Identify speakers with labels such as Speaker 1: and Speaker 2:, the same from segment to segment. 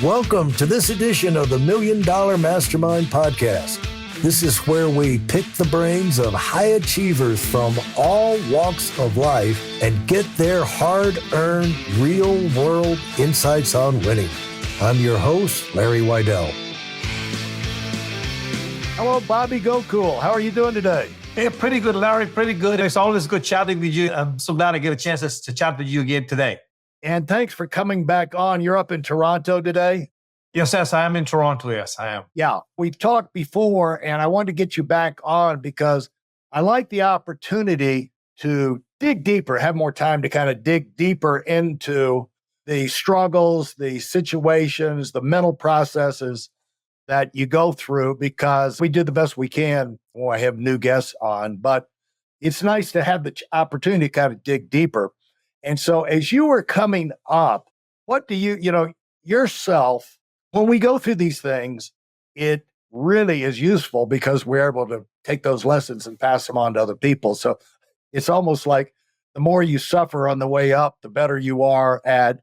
Speaker 1: Welcome to this edition of the Million Dollar Mastermind podcast. This is where we pick the brains of high achievers from all walks of life and get their hard-earned, real-world insights on winning. I'm your host, Larry Weidel. Hello, Bobby Gocool. How are you doing today?
Speaker 2: Hey, pretty good, Larry. Pretty good. It's always good chatting with you. I'm so glad I get a chance to chat with you again today.
Speaker 1: And thanks for coming back on. You're up in Toronto today?
Speaker 2: Yes, I am in Toronto. Yes, I am.
Speaker 1: Yeah, we've talked before, and I wanted to get you back on because I like the opportunity to dig deeper, have more time to kind of dig deeper into the struggles, the situations, the mental processes that you go through, because we do the best we can when I have new guests on. But it's nice to have the opportunity to kind of dig deeper. And so as you were coming up, what do yourself, when we go through these things, it really is useful because we're able to take those lessons and pass them on to other people. So it's almost like the more you suffer on the way up, the better you are at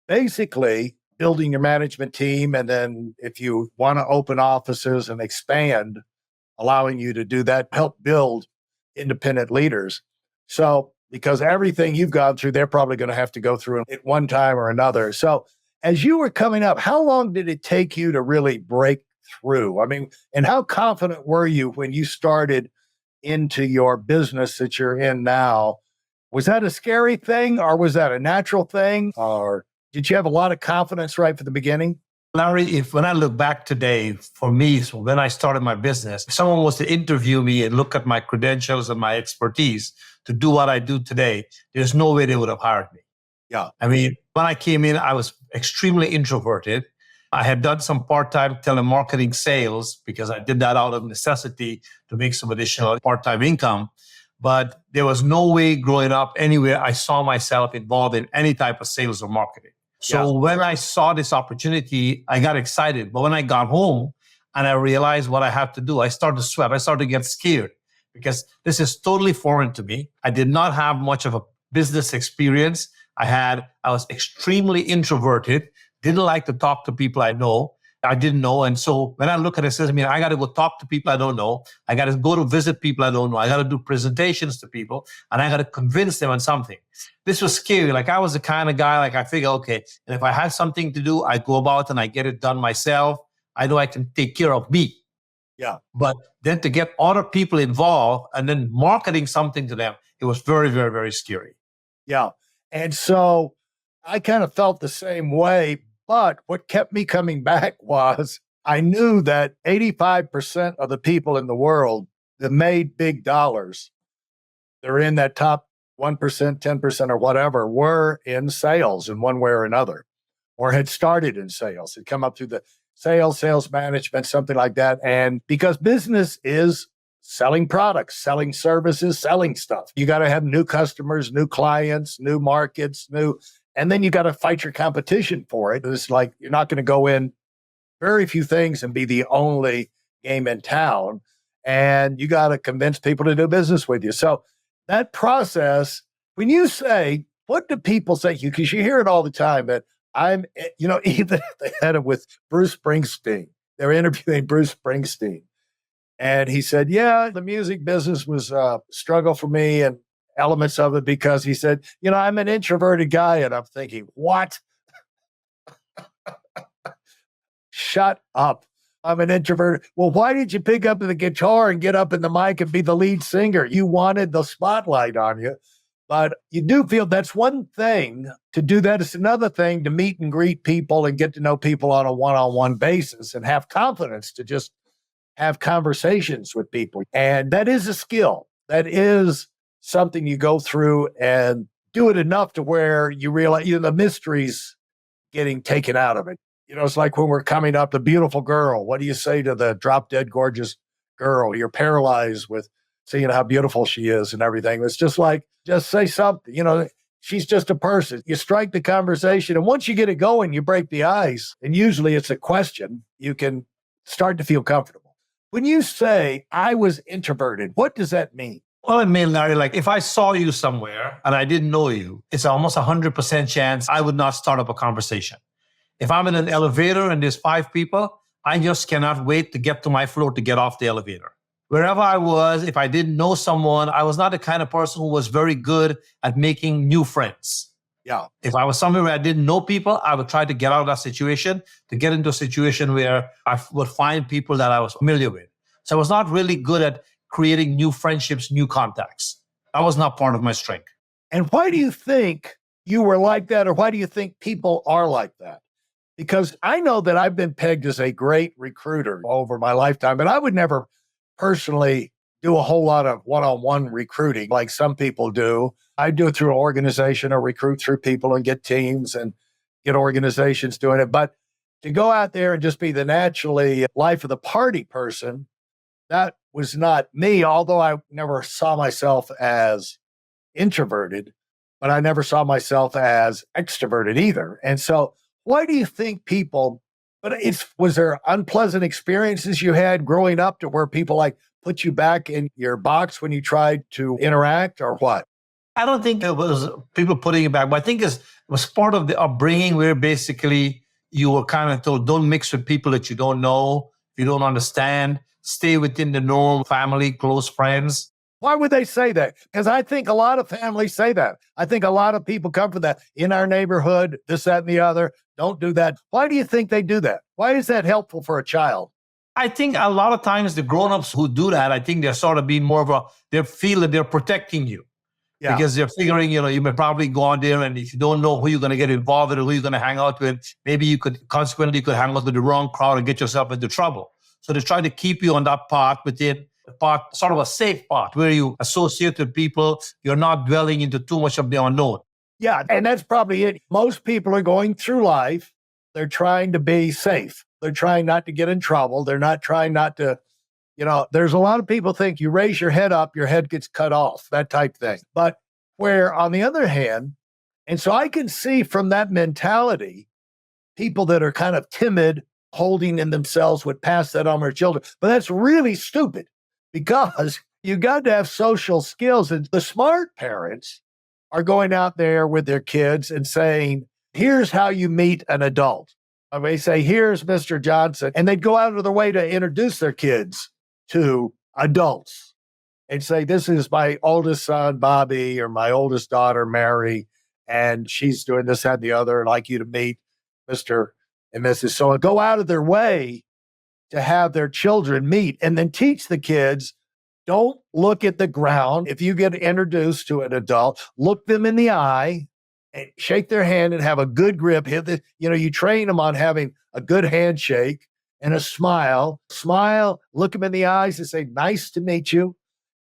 Speaker 1: basically building your management team. And then if you want to open offices and expand, allowing you to do that, help build independent leaders. So because everything you've gone through, they're probably going to have to go through at one time or another. So as you were coming up, how long did it take you to really break through? I mean, and how confident were you when you started into your business that you're in now? Was that a scary thing, or was that a natural thing, or did you have a lot of confidence right from the beginning?
Speaker 2: Larry, when I look back today, for me, so when I started my business, if someone was to interview me and look at my credentials and my expertise to do what I do today, there's no way they would have hired me.
Speaker 1: Yeah.
Speaker 2: I mean, when I came in, I was extremely introverted. I had done some part-time telemarketing sales because I did that out of necessity to make some additional part-time income. But there was no way growing up anywhere I saw myself involved in any type of sales or marketing. So when I saw this opportunity, I got excited. But when I got home and I realized what I have to do, I started to sweat. I started to get scared because this is totally foreign to me. I did not have much of a business experience. I was extremely introverted, didn't like to talk to people I didn't know. And so when I look at it, it says, I got to go talk to people I don't know. I got to go to visit people I don't know. I got to do presentations to people, and I got to convince them on something. This was scary. Like, I was the kind of guy, like, I figure, okay, and if I have something to do, I go about and I get it done myself. I know I can take care of me.
Speaker 1: Yeah.
Speaker 2: But then to get other people involved and then marketing something to them, it was very, very, very scary.
Speaker 1: Yeah. And so I kind of felt the same way. But what kept me coming back was I knew that 85% of the people in the world that made big dollars, they're in that top 1%, 10% or whatever, were in sales in one way or another, or had started in sales, had come up through the sales management, something like that. And because business is selling products, selling services, selling stuff, you got to have new customers, new clients, new markets, and then you got to fight your competition for it. It's like you're not going to go in very few things and be the only game in town. And you got to convince people to do business with you. So that process, when you say, what do people say to you? Because you hear it all the time that even they had it with Bruce Springsteen. They were interviewing Bruce Springsteen. And he said, yeah, the music business was a struggle for me and elements of it because he said, I'm an introverted guy. And I'm thinking, what? Shut up. I'm an introvert. Well, why did you pick up the guitar and get up in the mic and be the lead singer? You wanted the spotlight on you. But you do feel that's one thing to do that. It's another thing to meet and greet people and get to know people on a one-on-one basis and have confidence to just have conversations with people. And that is a skill. That is something you go through and do it enough to where you realize, the mystery's getting taken out of it. It's like when we're coming up, the beautiful girl. What do you say to the drop dead gorgeous girl? You're paralyzed with seeing how beautiful she is and everything. It's just like, just say something, she's just a person. You strike the conversation. And once you get it going, you break the ice. And usually it's a question. You can start to feel comfortable. When you say, I was introverted, what does that mean?
Speaker 2: Well, it means, Larry, like if I saw you somewhere and I didn't know you, it's almost 100% chance I would not start up a conversation. If I'm in an elevator and there's 5 people, I just cannot wait to get to my floor to get off the elevator. Wherever I was, if I didn't know someone, I was not the kind of person who was very good at making new friends.
Speaker 1: Yeah.
Speaker 2: If I was somewhere where I didn't know people, I would try to get out of that situation, to get into a situation where I would find people that I was familiar with. So I was not really good at creating new friendships, new contacts. That was not part of my strength.
Speaker 1: And why do you think you were like that? Or why do you think people are like that? Because I know that I've been pegged as a great recruiter over my lifetime, but I would never personally do a whole lot of one-on-one recruiting like some people do. I do it through an organization or recruit through people and get teams and get organizations doing it. But to go out there and just be the naturally life of the party person, that was not me, although I never saw myself as introverted, but I never saw myself as extroverted either. And so why do you think people, was there unpleasant experiences you had growing up to where people like put you back in your box when you tried to interact or what?
Speaker 2: I don't think it was people putting it back, but I think it was part of the upbringing where basically you were kind of told, don't mix with people that you don't know, you don't understand, stay within the norm, family, close friends.
Speaker 1: Why would they say that? Because I think a lot of families say that. I think a lot of people come from that. In our neighborhood, this, that, and the other. Don't do that. Why do you think they do that? Why is that helpful for a child?
Speaker 2: I think a lot of times the grown-ups who do that, I think they're sort of being more of they feel that they're protecting you. Yeah. Because they're figuring, you may probably go on there, and if you don't know who you're going to get involved with or who you're going to hang out with, maybe you could hang out with the wrong crowd and get yourself into trouble. So they try to keep you on that path within sort of a safe path where you associate with people, you're not dwelling into too much of the unknown.
Speaker 1: Yeah, and that's probably it. Most people are going through life, they're trying to be safe. They're trying not to get in trouble. They're not trying not to, there's a lot of people think you raise your head up, your head gets cut off, that type thing. But where on the other hand, and so I can see from that mentality, people that are kind of timid, holding in themselves would pass that on their children. But that's really stupid because you got to have social skills. And the smart parents are going out there with their kids and saying, here's how you meet an adult. They say, here's Mr. Johnson. And they'd go out of their way to introduce their kids to adults and say, this is my oldest son, Bobby, or my oldest daughter, Mary, and she's doing this, that, and the other. I'd like you to meet Mr. and Mrs. So and go out of their way to have their children meet and then teach the kids, don't look at the ground. If you get introduced to an adult, look them in the eye and shake their hand and have a good grip. You train them on having a good handshake and a smile. Smile, look them in the eyes and say, nice to meet you,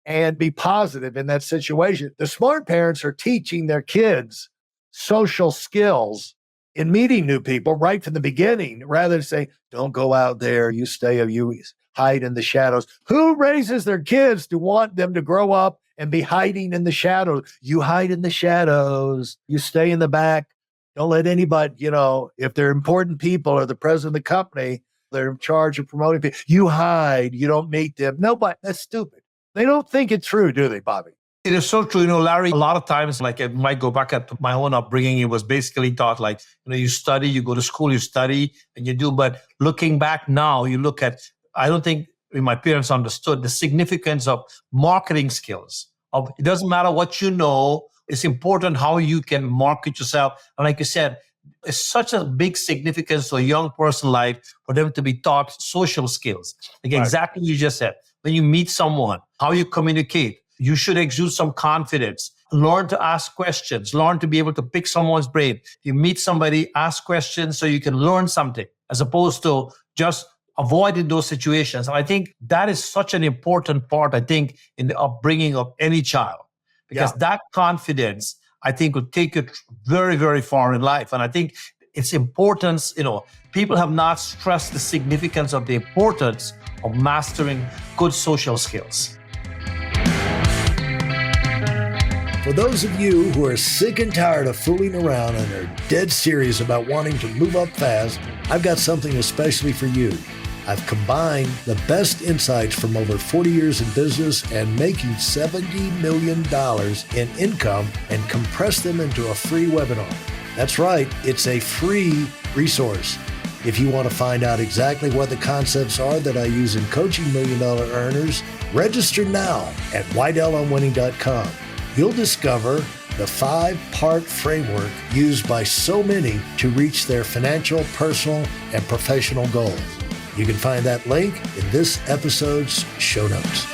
Speaker 1: and be positive in that situation. The smart parents are teaching their kids social skills in meeting new people right from the beginning, rather than say, don't go out there, you hide in the shadows. Who raises their kids to want them to grow up and be hiding in the shadows? You hide in the shadows, you stay in the back. Don't let anybody, if they're important people or the president of the company, they're in charge of promoting people, you hide, you don't meet them. Nobody, that's stupid. They don't think it through, do they, Bobby?
Speaker 2: It is so true. Larry, a lot of times, like it might go back at my own upbringing, it was basically taught like, you study, you go to school, you study, and you do. But looking back now, you look at, I don't think my parents understood the significance of marketing skills. It doesn't matter what you know. It's important how you can market yourself. And like you said, it's such a big significance to a young person life for them to be taught social skills. Like right. Exactly what you just said. When you meet someone, how you communicate, you should exude some confidence. Learn to ask questions. Learn to be able to pick someone's brain. You meet somebody, ask questions so you can learn something, as opposed to just avoiding those situations. And I think that is such an important part, in the upbringing of any child. Because that confidence, I think, will take you very, very far in life. And I think its importance, people have not stressed the significance of the importance of mastering good social skills.
Speaker 1: For those of you who are sick and tired of fooling around and are dead serious about wanting to move up fast, I've got something especially for you. I've combined the best insights from over 40 years in business and making $70 million in income and compressed them into a free webinar. That's right, it's a free
Speaker 3: resource. If you want to find out exactly what the concepts are that I use in coaching million dollar earners, register now at WeidelOnWinning.com. You'll discover the 5-part framework used by so many to reach their financial, personal, and professional goals. You can find that link in this episode's show notes.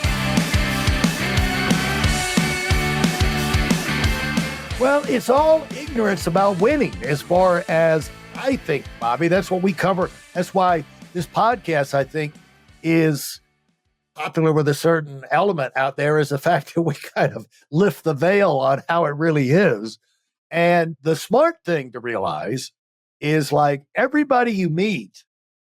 Speaker 1: Well, it's all ignorance about winning as far as I think, Bobby. That's what we cover. That's why this podcast, I think, is popular with a certain element out there, is the fact that we kind of lift the veil on how it really is. And the smart thing to realize is, like, everybody you meet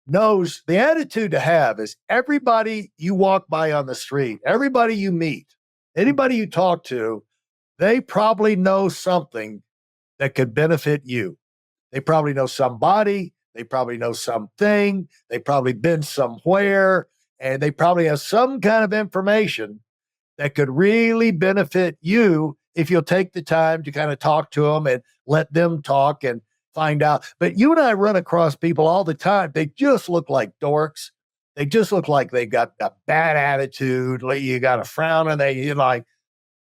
Speaker 1: knows the attitude to have is everybody you walk by on the street, everybody you meet, anybody you talk to, they probably know something that could benefit you. They probably know somebody, they probably know something, they probably been somewhere, and they probably have some kind of information that could really benefit you if you'll take the time to kind of talk to them and let them talk and find out. But you and I run across people all the time. They just look like dorks. They just look like they got a bad attitude. Like, you got a frown and you're like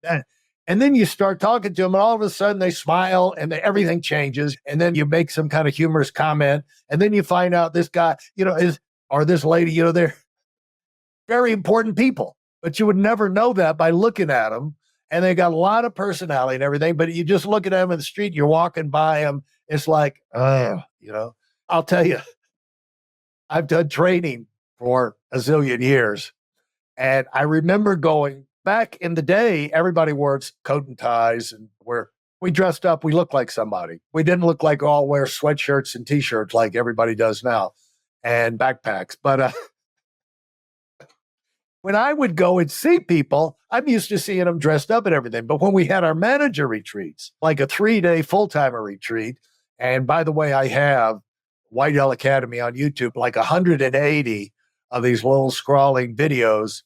Speaker 1: that. And then you start talking to them, and all of a sudden they smile and everything changes. And then you make some kind of humorous comment. And then you find out this guy, or this lady, they're very important people, but you would never know that by looking at them. And they got a lot of personality and everything, but you just look at them in the street, you're walking by them. It's like, I'll tell you, I've done training for a zillion years. And I remember going, back in the day, everybody wore coat and ties, and we dressed up. We looked like somebody. We didn't look like all wear sweatshirts and t-shirts like everybody does now, and backpacks. But when I would go and see people, I'm used to seeing them dressed up and everything. But when we had our manager retreats, like a 3-day full-timer retreat, and by the way, I have Weidel Academy on YouTube, like 180 of these little scrawling videos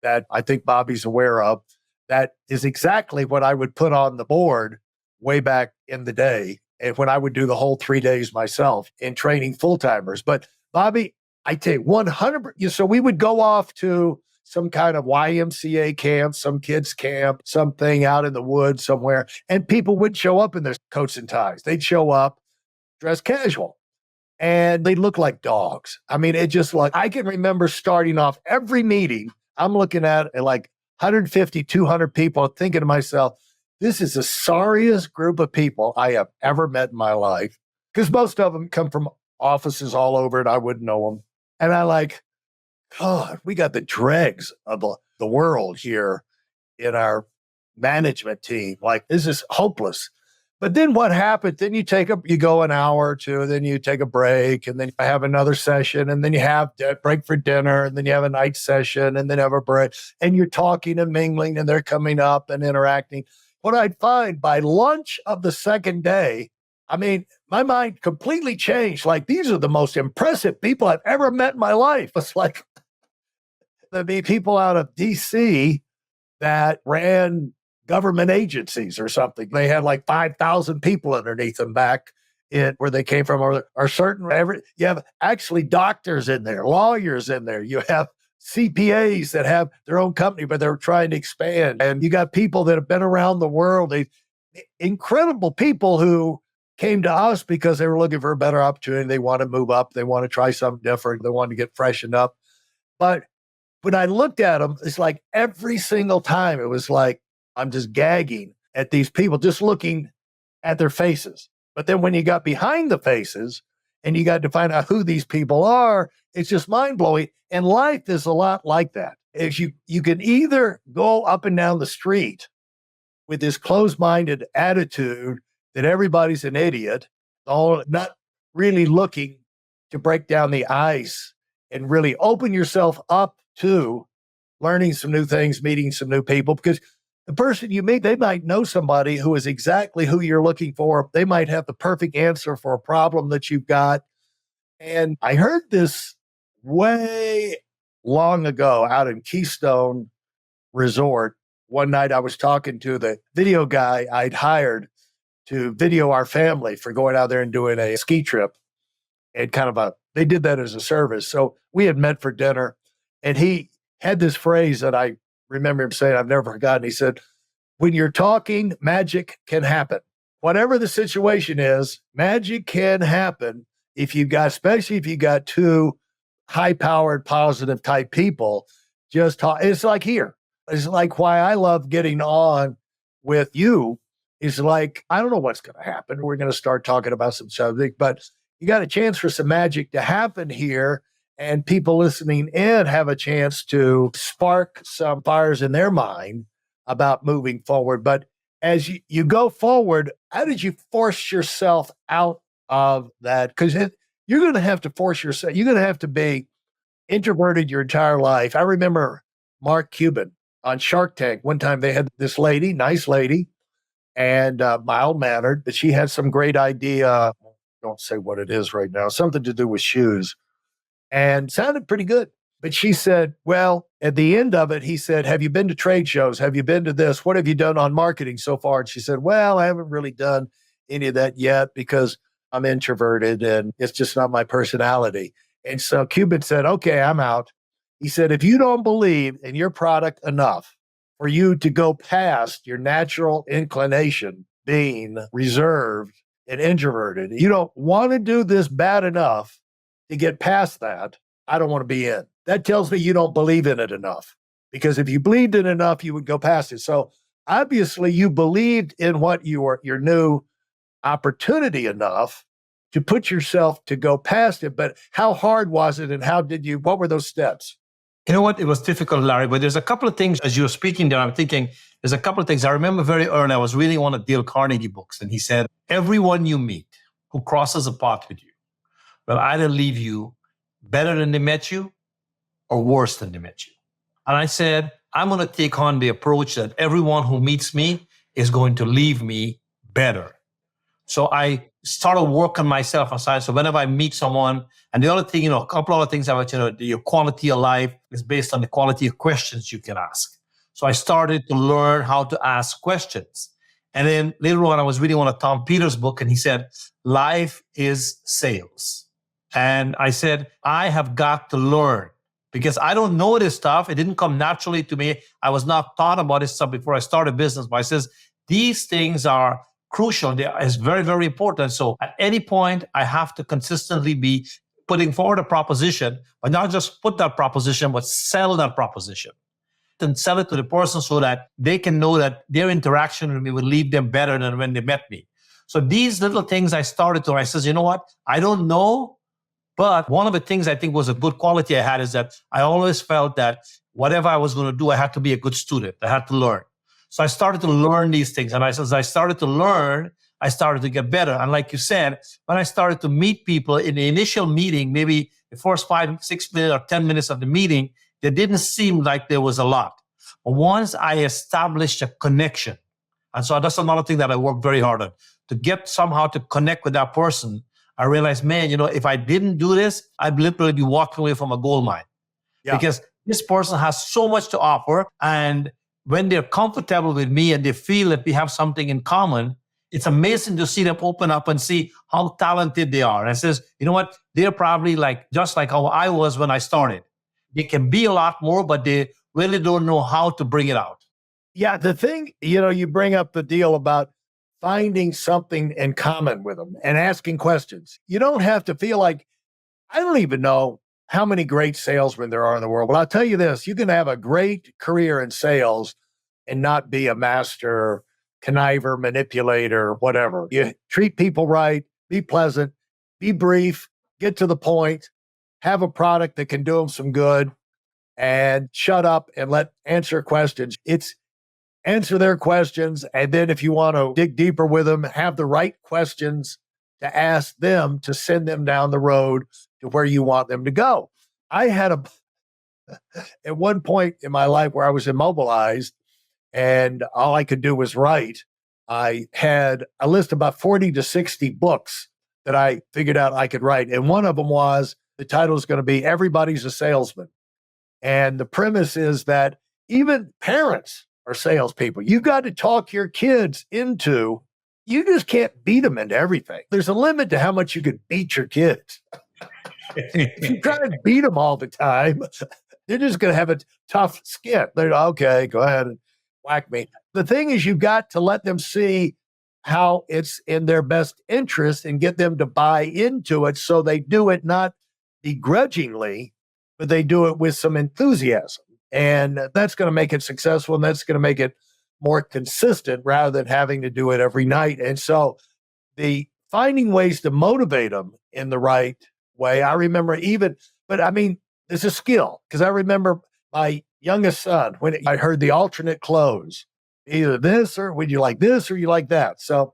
Speaker 1: that I think Bobby's aware of. That is exactly what I would put on the board way back in the day, and when I would do the whole 3 days myself in training full-timers. But Bobby, I tell you, 100%. So we would go off to some kind of YMCA camp, some kids camp, something out in the woods somewhere, and people would show up in their coats and ties. They'd show up dressed casual, and they'd look like dogs. I mean, it just, like, I can remember starting off every meeting. I'm looking at like 150, 200 people, thinking to myself, this is the sorriest group of people I have ever met in my life, because most of them come from offices all over, and I wouldn't know them. And I like, God, we got the dregs of the world here in our management team. Like, this is hopeless. But then what happened? Then you go an hour or two, then you take a break, and then you have another session, and then you have a break for dinner, and then you have a night session, and then have a break, and you're talking and mingling, and they're coming up and interacting. What I'd find by lunch of the second day, I mean, my mind completely changed. Like, these are the most impressive people I've ever met in my life. It's like, there'd be people out of DC that ran government agencies or something. They had like 5,000 people underneath them back in where they came from, or you have actually doctors in there, lawyers in there. You have CPAs that have their own company, but they're trying to expand. And you got people that have been around the world. Incredible people who came to us because they were looking for a better opportunity. They want to move up. They want to try something different. They want to get freshened up. But when I looked at them, it's like every single time it was like, I'm just gagging at these people, just looking at their faces. But then when you got behind the faces and you got to find out who these people are, it's just mind-blowing. And life is a lot like that. If you can either go up and down the street with this closed-minded attitude that everybody's an idiot, all not really looking to break down the ice and really open yourself up to learning some new things, meeting some new people, because the person you meet, they might know somebody who is exactly who you're looking for. They might have the perfect answer for a problem that you've got. And I heard this way long ago out in Keystone Resort. One night I was talking to the video guy I'd hired to video our family for going out there and doing a ski trip. and they did that as a service. So we had met for dinner, and he had this phrase that I remember him saying, I've never forgotten. He said, when you're talking, magic can happen. Whatever the situation is, magic can happen especially if you got two high-powered, positive type people. Just talk. It's like here. It's like why I love getting on with you. Is like, I don't know what's going to happen. We're going to start talking about some subject, but you got a chance for some magic to happen here, and people listening in have a chance to spark some fires in their mind about moving forward. But as you go forward, how did you force yourself out of that? Because you're going to have to force yourself. You're going to have to be introverted your entire life. I remember Mark Cuban on Shark Tank. One time they had this lady, nice lady, and mild-mannered, but she had some great idea. Don't say what it is right now. Something to do with shoes, and sounded pretty good. But she said, well, at the end of it, he said, have you been to trade shows? Have you been to this? What have you done on marketing so far? And she said, well, I haven't really done any of that yet because I'm introverted and it's just not my personality. And so Cuban said, okay, I'm out. He said, if you don't believe in your product enough for you to go past your natural inclination being reserved and introverted, you don't want to do this bad enough to get past that, I don't want to be in. That tells me you don't believe in it enough, because if you believed in it enough, you would go past it. So obviously you believed in what your new opportunity enough to put yourself to go past it. But how hard was it, and what were those steps?
Speaker 2: You know what? It was difficult, Larry, but there's a couple of things as you were speaking there. I'm thinking there's a couple of things. I remember very early, I was reading one of Dale Carnegie books, and he said, everyone you meet who crosses a path with you will either leave you better than they met you or worse than they met you. And I said, I'm going to take on the approach that everyone who meets me is going to leave me better. So I started working myself aside. So whenever I meet someone, and the other thing, a couple other things about, your quality of life is based on the quality of questions you can ask. So I started to learn how to ask questions. And then later on, I was reading one of Tom Peters' book, and he said, life is sales. And I said, I have got to learn, because I don't know this stuff. It didn't come naturally to me. I was not taught about this stuff before I started business. But I says, these things are crucial. It's very, very important. So at any point, I have to consistently be putting forward a proposition, but not just put that proposition, but sell that proposition and sell it to the person so that they can know that their interaction with me will leave them better than when they met me. So these little things I says, you know what? I don't know. But one of the things I think was a good quality I had is that I always felt that whatever I was going to do, I had to be a good student. I had to learn. So I started to learn these things. And as I started to learn, I started to get better. And like you said, when I started to meet people in the initial meeting, maybe the first 5, 6 minutes or 10 minutes of the meeting, it didn't seem like there was a lot. But once I established a connection, and so that's another thing that I worked very hard on, to get somehow to connect with that person, I realized, man, if I didn't do this, I'd literally be walking away from a gold mine. Yeah. Because this person has so much to offer. And when they're comfortable with me and they feel that we have something in common, it's amazing to see them open up and see how talented they are. And it says, you know what? They're probably just like how I was when I started. They can be a lot more, but they really don't know how to bring it out.
Speaker 1: Yeah, the thing, you bring up the deal about finding something in common with them and asking questions. You don't have to feel like, I don't even know how many great salesmen there are in the world, but I'll tell you this, you can have a great career in sales and not be a master conniver, manipulator, whatever. You treat people right, be pleasant, be brief, get to the point, have a product that can do them some good, and shut up and answer questions. Answer their questions, and then if you want to dig deeper with them, have the right questions to ask them to send them down the road to where you want them to go. I had at one point in my life where I was immobilized and all I could do was write. I had a list of about 40 to 60 books that I figured out I could write. And one of them was, the title is going to be Everybody's a Salesman. And the premise is that even parents are salespeople. You got to talk your kids into, you just can't beat them into everything. There's a limit to how much you can beat your kids. If you try to beat them all the time, they're just going to have a tough skin. They're okay, go ahead and whack me. The thing is, you've got to let them see how it's in their best interest and get them to buy into it so they do it not begrudgingly, but they do it with some enthusiasm. And that's going to make it successful, and that's going to make it more consistent rather than having to do it every night. And so the finding ways to motivate them in the right way. I remember but I mean, it's a skill, because I remember my youngest son, when I heard the alternate close, either this or would you like this or you like that. So,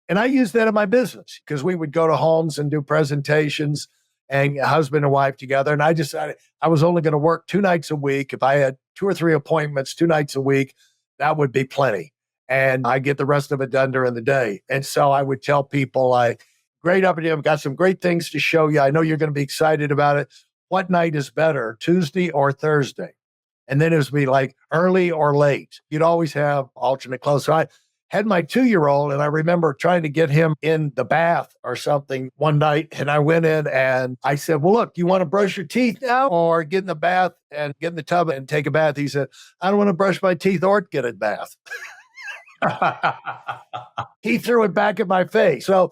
Speaker 1: and I used that in my business, because we would go to homes and do presentations, and husband and wife together. And I decided I was only going to work 2 nights a week. If I had 2 or 3 appointments 2 nights a week, that would be plenty. And I get the rest of it done during the day. And so I would tell people, great opportunity. I've got some great things to show you. I know you're going to be excited about it. What night is better, Tuesday or Thursday? And then it would be like early or late. You'd always have alternate close. So I had my 2-year-old, and I remember trying to get him in the bath or something one night. And I went in and I said, well, look, you want to brush your teeth now or get in the bath and get in the tub and take a bath? He said, I don't want to brush my teeth or get a bath. He threw it back at my face. So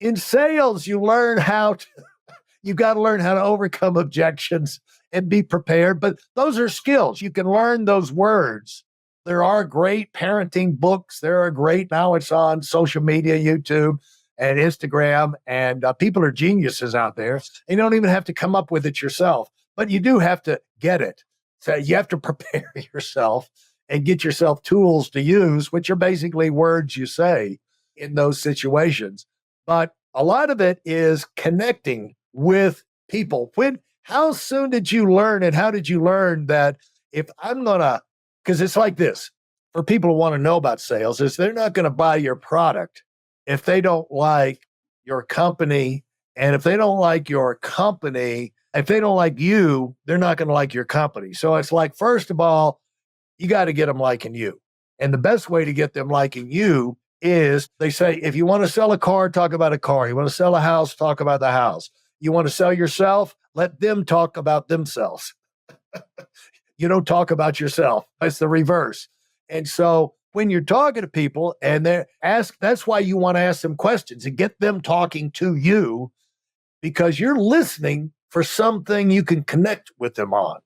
Speaker 1: in sales, you got to learn how to overcome objections and be prepared. But those are skills. You can learn those words. There are great parenting books. Now it's on social media, YouTube and Instagram, and people are geniuses out there. You don't even have to come up with it yourself, but you do have to get it. So you have to prepare yourself and get yourself tools to use, which are basically words you say in those situations. But a lot of it is connecting with people. How soon did you learn, and how did you learn that because it's like this, for people who want to know about sales, is they're not going to buy your product if they don't like your company. And if they don't like your company, if they don't like you, they're not going to like your company. So it's like, first of all, you got to get them liking you. And the best way to get them liking you is, they say, if you want to sell a car, talk about a car. You want to sell a house, talk about the house. You want to sell yourself, let them talk about themselves. You don't talk about yourself. It's the reverse. And so when you're talking to people and that's why you want to ask them questions and get them talking to you, because you're listening for something you can connect with them on,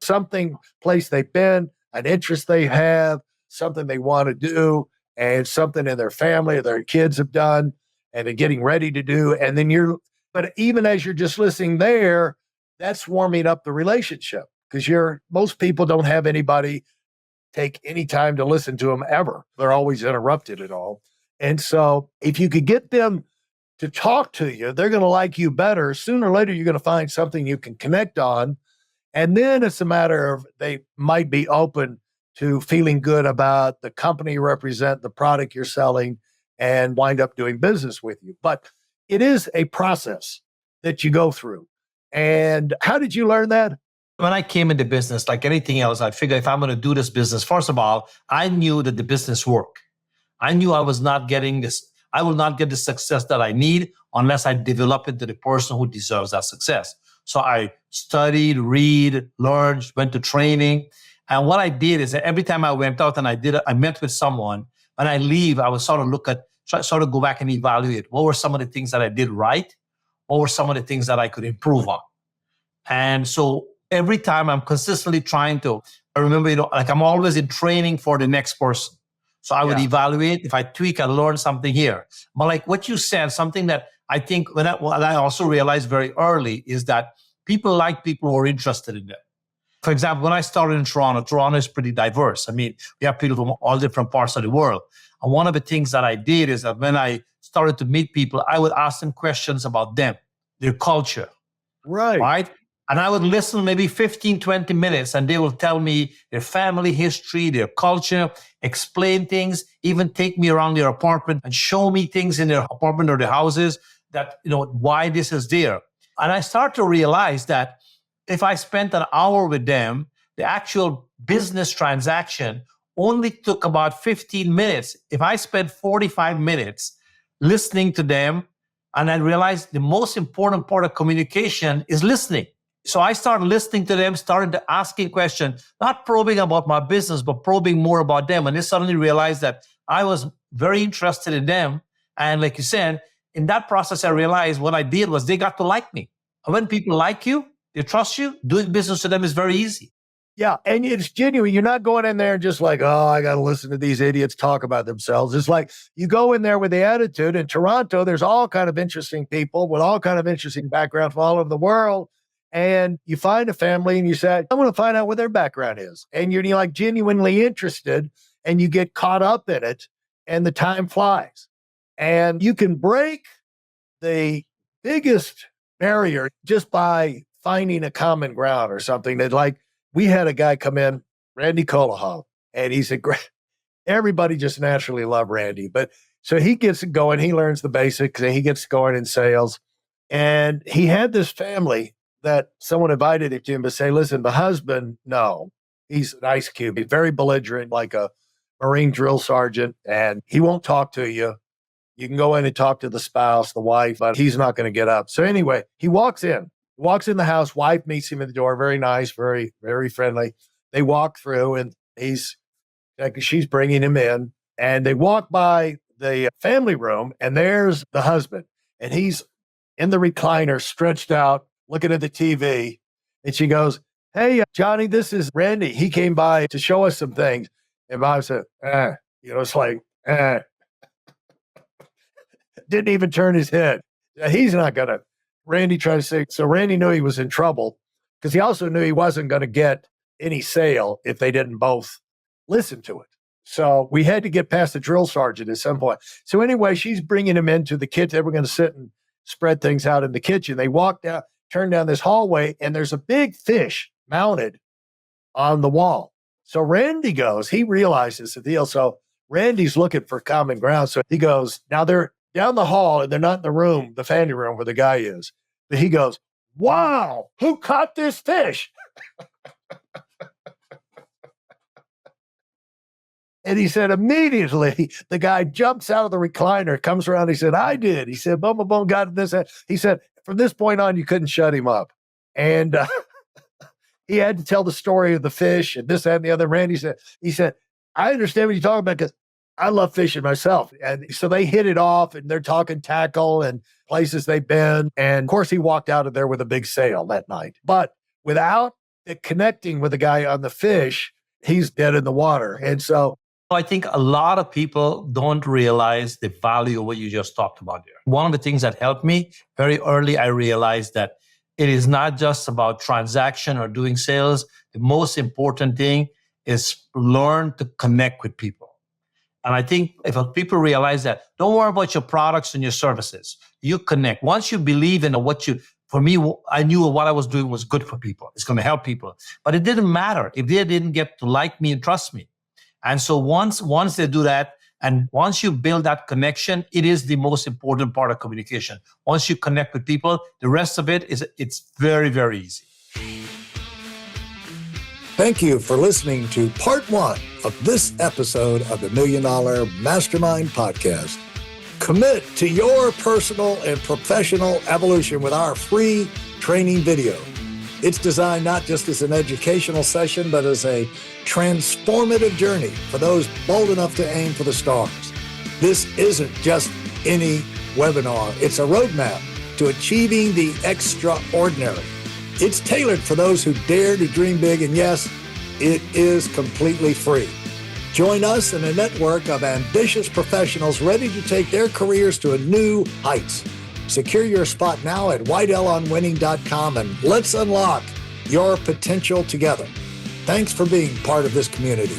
Speaker 1: place they've been, an interest they have, something they want to do, and something in their family or their kids have done and they're getting ready to do. And then but even as you're just listening there, that's warming up the relationship, because most people don't have anybody take any time to listen to them ever. They're always interrupted at all. And so if you could get them to talk to you, they're going to like you better. Sooner or later, you're going to find something you can connect on. And then it's a matter of, they might be open to feeling good about the company you represent, the product you're selling, and wind up doing business with you. But it is a process that you go through. And how did you learn that?
Speaker 2: When I came into business, like anything else, I figured if I'm going to do this business, first of all, I knew that the business worked. I knew I will not get the success that I need unless I develop into the person who deserves that success. So I studied, learned, went to training. And what I did is that every time I went out and I met with someone, when I leave, I would sort of go back and evaluate what were some of the things that I did right, what were some of the things that I could improve on. And so every time I'm consistently I remember, like I'm always in training for the next person. So I would evaluate, if I tweak, I learn something here. But like what you said, something that I think what I also realized very early is that people like people who are interested in them. For example, when I started in Toronto is pretty diverse. I mean, we have people from all different parts of the world. And one of the things that I did is that when I started to meet people, I would ask them questions about them, their culture. Right? And I would listen maybe 15, 20 minutes, and they will tell me their family history, their culture, explain things, even take me around their apartment and show me things in their apartment or their houses that, why this is there. And I start to realize that if I spent an hour with them, the actual business transaction only took about 15 minutes. If I spent 45 minutes listening to them. And I realized the most important part of communication is listening. So I started listening to them, started asking questions, not probing about my business, but probing more about them. And they suddenly realized that I was very interested in them. And like you said, in that process, I realized what I did was they got to like me. And when people like you, they trust you, doing business with them is very easy.
Speaker 1: Yeah. And it's genuine. You're not going in there and just like, oh, I got to listen to these idiots talk about themselves. It's like you go in there with the attitude. In Toronto, there's all kind of interesting people with all kind of interesting backgrounds from all over the world. And you find a family and you say, I want to find out what their background is. And you're like genuinely interested and you get caught up in it and the time flies. And you can break the biggest barrier just by finding a common ground or something. That, like, we had a guy come in, Randy Colahoff, and he's a great, everybody just naturally loved Randy. But so he gets going, he learns the basics and he gets going in sales. And he had this family that someone invited him to him to say, listen, the husband, no, he's an ice cube. He's very belligerent, like a Marine drill sergeant, and he won't talk to you. You can go in and talk to the spouse, the wife, but he's not going to get up. So anyway, he walks in the house, wife meets him at the door, very nice, very, very friendly. They walk through and she's bringing him in, and they walk by the family room, and there's the husband, and he's in the recliner, stretched out, looking at the TV. And she goes, hey, Johnny, this is Randy. He came by to show us some things. And Bob said, it's like, didn't even turn his head. He's not going to. Randy tried to say, so Randy knew he was in trouble because he also knew he wasn't going to get any sale if they didn't both listen to it. So we had to get past the drill sergeant at some point. So anyway, she's bringing him into the kitchen. They were going to sit and spread things out in the kitchen. They walked out, turned down this hallway, and there's a big fish mounted on the wall. So Randy goes, he realizes the deal. So Randy's looking for common ground. So he goes, now they're down the hall and they're not in the room, the family room where the guy is. But he goes, wow, who caught this fish? And he said, immediately, the guy jumps out of the recliner, comes around. He said, I did. He said, boom, boom, boom, got this. He said, from this point on, you couldn't shut him up. And he had to tell the story of the fish and this, that, and the other. Randy said, I understand what you're talking about because I love fishing myself. And so they hit it off and they're talking tackle and places they've been. And of course, he walked out of there with a big sale that night. But without connecting with the guy on the fish, he's dead in the water. And so
Speaker 2: I think a lot of people don't realize the value of what you just talked about there. One of the things that helped me very early, I realized that it is not just about transaction or doing sales. The most important thing is learn to connect with people. And I think if people realize that, don't worry about your products and your services. You connect. Once you believe in for me, I knew what I was doing was good for people. It's going to help people. But it didn't matter if they didn't get to like me and trust me. And so once they do that, and once you build that connection, it is the most important part of communication. Once you connect with people, the rest of it's very, very easy.
Speaker 3: Thank you for listening to part 1 of this episode of the Million Dollar Mastermind podcast. Commit to your personal and professional evolution with our free training video. It's designed not just as an educational session, but as a transformative journey for those bold enough to aim for the stars. This isn't just any webinar. It's a roadmap to achieving the extraordinary. It's tailored for those who dare to dream big, and yes, it is completely free. Join us in a network of ambitious professionals ready to take their careers to new heights. Secure your spot now at WeidelOnWinning.com, and let's unlock your potential together. Thanks for being part of this community.